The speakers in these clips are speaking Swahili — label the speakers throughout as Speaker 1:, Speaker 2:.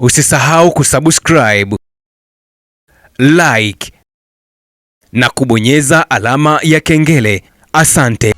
Speaker 1: Usisahau kusubscribe, like na kubonyeza alama ya kengele. Asante.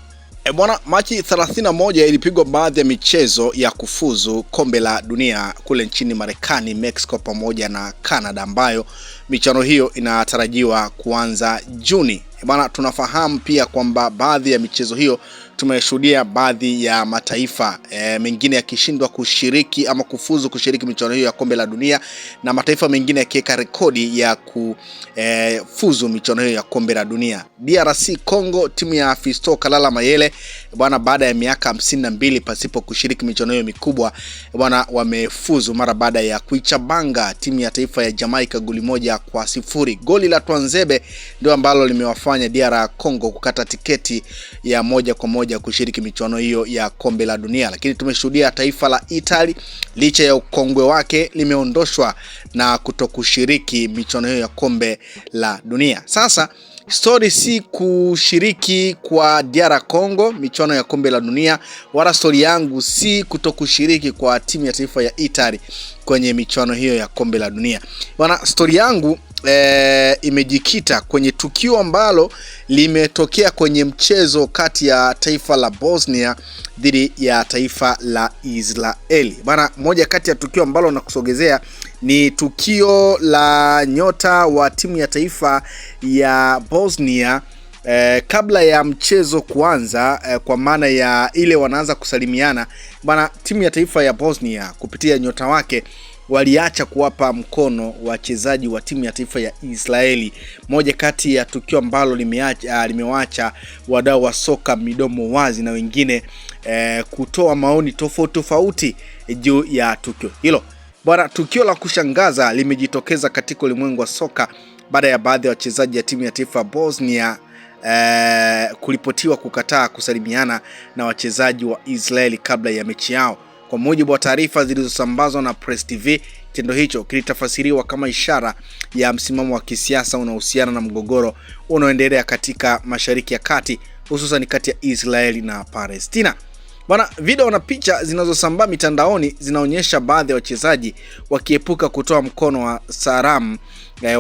Speaker 2: Bwana, Machi 31 ilipigwa baadhi ya michezo ya kufuzu kombe la dunia kule nchini Marekani, Mexico pamoja na Canada, ambayo michuano hiyo inatarajiwa kuanza Juni. Bwana, tunafahamu pia kwamba baadhi ya michezo hiyo tumeshuhudia baadhi ya mataifa mengine yakishindwa kushiriki ama kufuzu kushiriki michuano hiyo ya kombe la dunia, na mataifa mengine yakiweka rekodi ya kufuzu michuano hiyo ya kombe la dunia. DRC Congo, timu ya Fiston Kalala Mayele bwana, baada ya miaka 52 pasipo kushiriki michuano hiyo mikubwa bwana, wamefuzu mara baada ya kuichabanga timu ya taifa ya Jamaica goli 1-0. Goli la Twanzebe ndio ambalo limewafanya DR Congo kukata tiketi ya moja kwa moja kushiriki michuano hiyo ya kombe la dunia. Lakini tumeshuhudia taifa la Italy, licha ya ukongwe wake, limeondoshwa na kutokushiriki michuano hiyo ya kombe la dunia. Sasa story si kushiriki kwa DR Congo michuano ya kombe la dunia, wala story yangu si kutokushiriki kwa timu ya taifa ya Italy kwenye michuano hiyo ya kombe la dunia. Bwana, story yangu imejikita kwenye tukio ambalo limetokea kwenye mchezo kati ya taifa la Bosnia dhidi ya taifa la Israeli. Bana, moja kati ya tukio ambalo nakusogezea ni tukio la nyota wa timu ya taifa ya Bosnia kabla ya mchezo kuanza, kwa maana ya ile wanaanza kusalimiana. Bana, timu ya taifa ya Bosnia kupitia nyota wake waliacha kuwapa mkono wachezaji wa timu ya taifa ya Israeli. Moja kati ya tukio ambalo limewaacha wadau wa soka midomo wazi na wengine kutoa maoni tofauti juu ya tukio hilo. Bwana, tukio la kushangaza limejitokeza katika ulimwengu wa soka baada ya baadhi ya wachezaji wa timu ya taifa ya Bosnia kulipotiwa kukataa kusalimiana na wachezaji wa Israeli kabla ya mechi yao. Kwa mujibu wa taarifa zilizosambazwa na Press TV, kitendo hicho kilitafasiriwa kama ishara ya msimamo wa kisiasa unaohusiana na mgogoro unaoendelea katika Mashariki ya Kati, hususan kati ya Israeli na Palestina. Bwana, video na picha zinazosambaa mitandaoni zinaonyesha baadhi ya wachezaji wakiepuka kutoa mkono wa salamu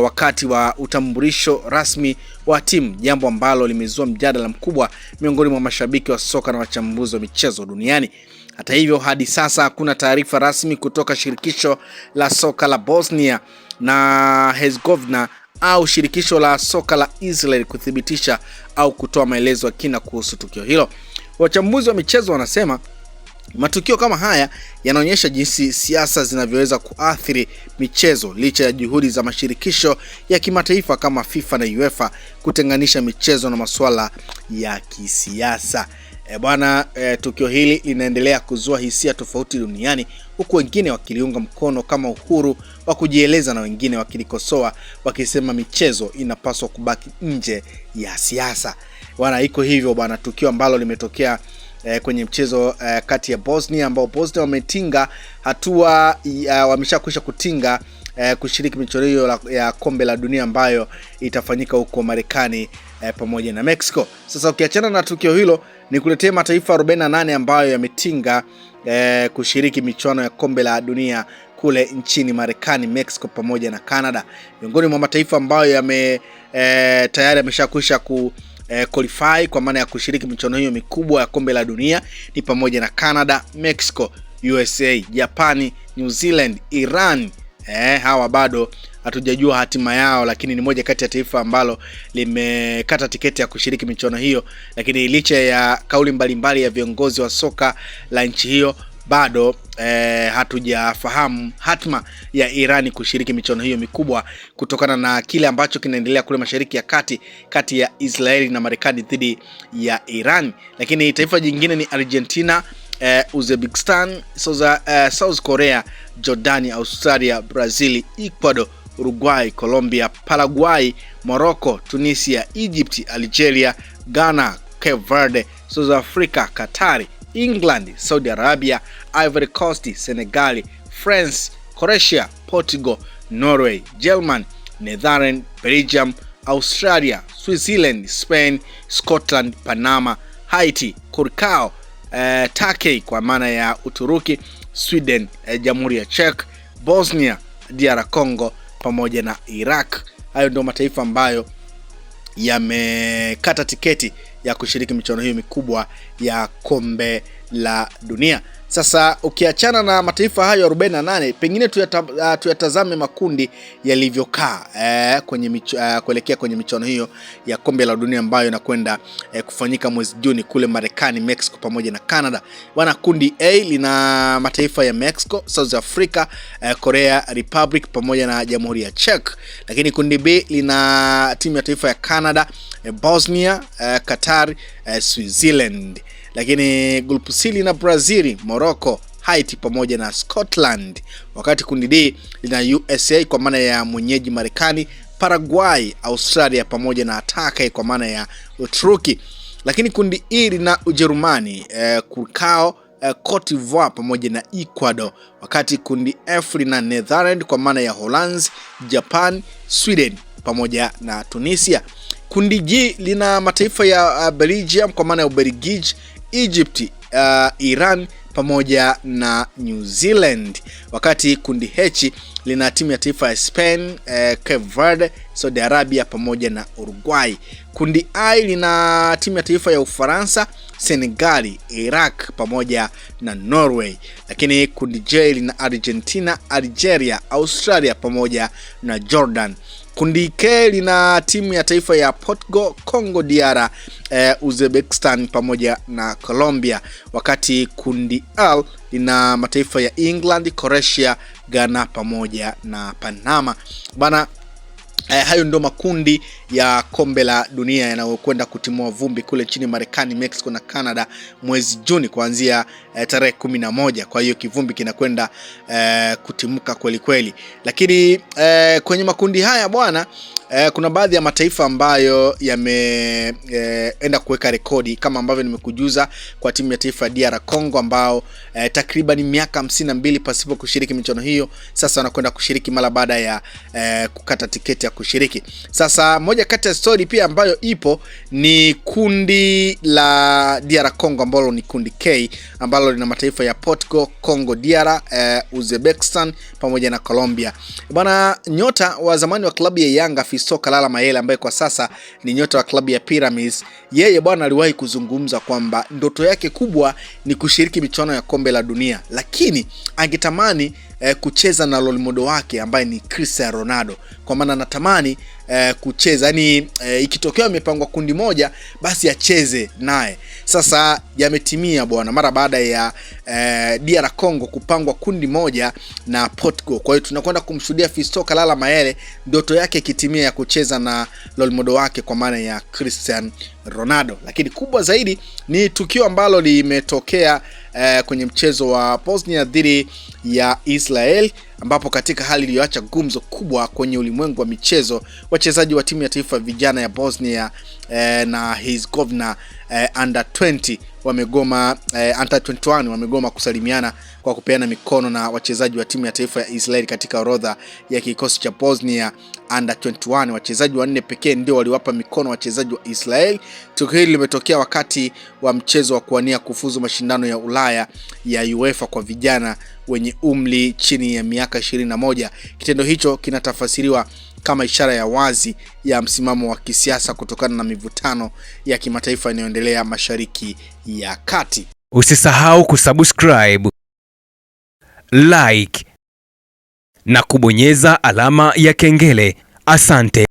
Speaker 2: wakati wa utambulisho rasmi wa timu, jambo ambalo limezua mjadala mkubwa miongoni mwa mashabiki wa soka na wachambuzi wa michezo duniani. Hata hivyo, hadi sasa hakuna taarifa rasmi kutoka shirikisho la soka la Bosnia na Herzegovina au shirikisho la soka la Israel kuthibitisha au kutoa maelezo ya kina kuhusu tukio hilo. Wachambuzi wa michezo wanasema matukio kama haya yanaonyesha jinsi siasa zinavyoweza kuathiri michezo, licha ya juhudi za mashirikisho ya kimataifa kama FIFA na UEFA kutenganisha michezo na masuala ya kisiasa. Bwana, tukio hili linaendelea kuzua hisia tofauti duniani, huku wengine wakiliunga mkono kama uhuru wa kujieleza na wengine wakilikosoa wakisema michezo inapaswa kubaki nje ya siasa. Bwana, iko hivyo bwana, tukio ambalo limetokea kwenye mchezo kati ya Bosnia, ambao Bosnia wametinga hatua, wameshakwisha kutinga kushiriki michuano hiyo ya kombe la dunia ambayo itafanyika huko Marekani pamoja na Mexico. Sasa ukiachana na tukio hilo, ni kuletea mataifa 48 ambayo yametinga kushiriki michuano ya kombe la dunia kule nchini Marekani, Mexico pamoja na Canada. Miongoni mwa mataifa ambayo tayari yameshakwisha qualify kwa maana ya kushiriki michuano hiyo mikubwa ya kombe la dunia ni pamoja na Canada, Mexico, USA, Japani, New Zealand, Iran. Hawa bado hatujajua hatima yao, lakini ni moja kati ya taifa ambalo limekata tiketi ya kushiriki michuano hiyo. Lakini licha ya kauli mbalimbali ya viongozi wa soka la nchi hiyo, bado hatujafahamu hatima ya Irani kushiriki michuano hiyo mikubwa kutokana na kile ambacho kinaendelea kule Mashariki ya Kati kati ya Israeli na Marekani dhidi ya Iran. Lakini taifa jingine ni Argentina, Uzbekistan, South Korea, Jordani, Australia, Brazil, Ecuador, Uruguay, Colombia, Paraguay, Morocco, Tunisia, Egypt, Algeria, Ghana, Cape Verde, South Africa, Qatar, England, Saudi Arabia, Ivory Coast, Senegal, France, Croatia, Portugal, Norway, Germany, Netherlands, Belgium, Australia, Switzerland, Spain, Scotland, Panama, Haiti, Curacao, Turkey kwa maana ya Uturuki, Sweden, Jamhuri ya Czech, Bosnia, DR Congo pamoja na Iraq. Hayo ndio mataifa ambayo yamekata tiketi ya kushiriki michuano hiyo mikubwa ya kombe la dunia. Sasa ukiachana na mataifa hayo 48, pengine tuyatazame makundi yalivyokaa kuelekea kwenye michuano hiyo ya kombe la dunia ambayo inakwenda kufanyika mwezi Juni kule Marekani, Mexico pamoja na Canada. Bwana, kundi A lina mataifa ya Mexico, South Africa, Korea Republic pamoja na Jamhuri ya Czech. Lakini kundi B lina timu ya taifa ya Canada, Bosnia, Qatar, Switzerland. Lakini group C lina Brazil, Morocco, Haiti pamoja na Scotland. Wakati kundi D lina USA kwa maana ya mwenyeji Marekani, Paraguay, Australia pamoja na Turkey kwa maana ya Uturuki. Lakini kundi E lina Ujerumani, Curacao, Cote d'Ivoire pamoja na Ecuador. Wakati kundi F lina Netherlands kwa maana ya Holanzi, Japan, Sweden pamoja na Tunisia. Kundi G lina mataifa ya Belgium kwa maana ya Ubelgiji, Egypt, Iran pamoja na New Zealand. Wakati kundi H lina timu ya taifa ya Spain, Cape Verde, Saudi Arabia pamoja na Uruguay. Kundi I lina timu ya taifa ya Ufaransa, Senegal, Iraq pamoja na Norway. Lakini kundi J lina Argentina, Algeria, Australia pamoja na Jordan. Kundi K lina timu ya taifa ya Portugal, Congo DR, Uzbekistan pamoja na Colombia. Wakati kundi L lina mataifa ya England, Croatia, Ghana pamoja na Panama. Bana, hayo ndio makundi ya kombe la dunia yanayokwenda kutimua vumbi kule nchini Marekani, Mexico na Canada mwezi Juni kuanzia tarehe 11. Kwa hiyo kivumbi kinakwenda kutimuka kweli kweli. Lakini kwenye makundi haya bwana, kuna baadhi ya mataifa ambayo yameenda kuweka rekodi kama ambavyo nimekujuza kwa timu ya taifa ya DR Congo ambao takriban miaka 52 pasipo kushiriki michuano hiyo, sasa wanakwenda kushiriki mara baada ya kukata tiketi ya kushiriki. Sasa moja kati ya story pia ambayo ipo ni kundi la DR Congo ambalo ni kundi K ambalo lina mataifa ya Portugal, Congo DR, Uzbekistan pamoja na Colombia. Bwana, nyota wa zamani wa klabu ya Yanga Fiston Kalala Mayele ambaye kwa sasa ni nyota wa klabu ya Pyramids, yeye bwana aliwahi kuzungumza kwamba ndoto yake kubwa ni kushiriki michuano ya kombe la dunia, lakini angetamani kucheza na role model wake ambaye ni Cristiano Ronaldo, kwa maana anatamani kucheza, yani ikitokea imepangwa kundi moja basi acheze naye. Sasa yametimia bwana, mara baada ya DR Congo kupangwa kundi moja na Portugal. Kwa hiyo tunakwenda kumshuhudia Fiston Kalala Mayele ndoto yake ikitimia ya kucheza na role model wake kwa maana ya Cristiano Ronaldo. Lakini kubwa zaidi ni tukio ambalo limetokea kwenye mchezo wa Bosnia dhidi ya Israel, ambapo katika hali iliyoacha gumzo kubwa kwenye ulimwengu wa michezo, wachezaji wa timu ya taifa vijana ya Bosnia na Herzegovina under 20 wamegoma, under 21 wamegoma kusalimiana kwa kupeana mikono na wachezaji wa timu ya taifa ya Israel katika orodha ya kikosi cha Bosnia under 21. Wachezaji wanne pekee ndio waliwapa mikono wachezaji wa Israel. Tukio hili limetokea wakati wa mchezo wa kuwania kufuzu mashindano ya Ulaya ya UEFA kwa vijana wenye umri chini ya miaka 21. Kitendo hicho kinatafasiriwa kama ishara ya wazi ya msimamo wa kisiasa kutokana na mivutano ya kimataifa inayoendelea Mashariki ya Kati.
Speaker 1: Usisahau kusubscribe, like na kubonyeza alama ya kengele. Asante.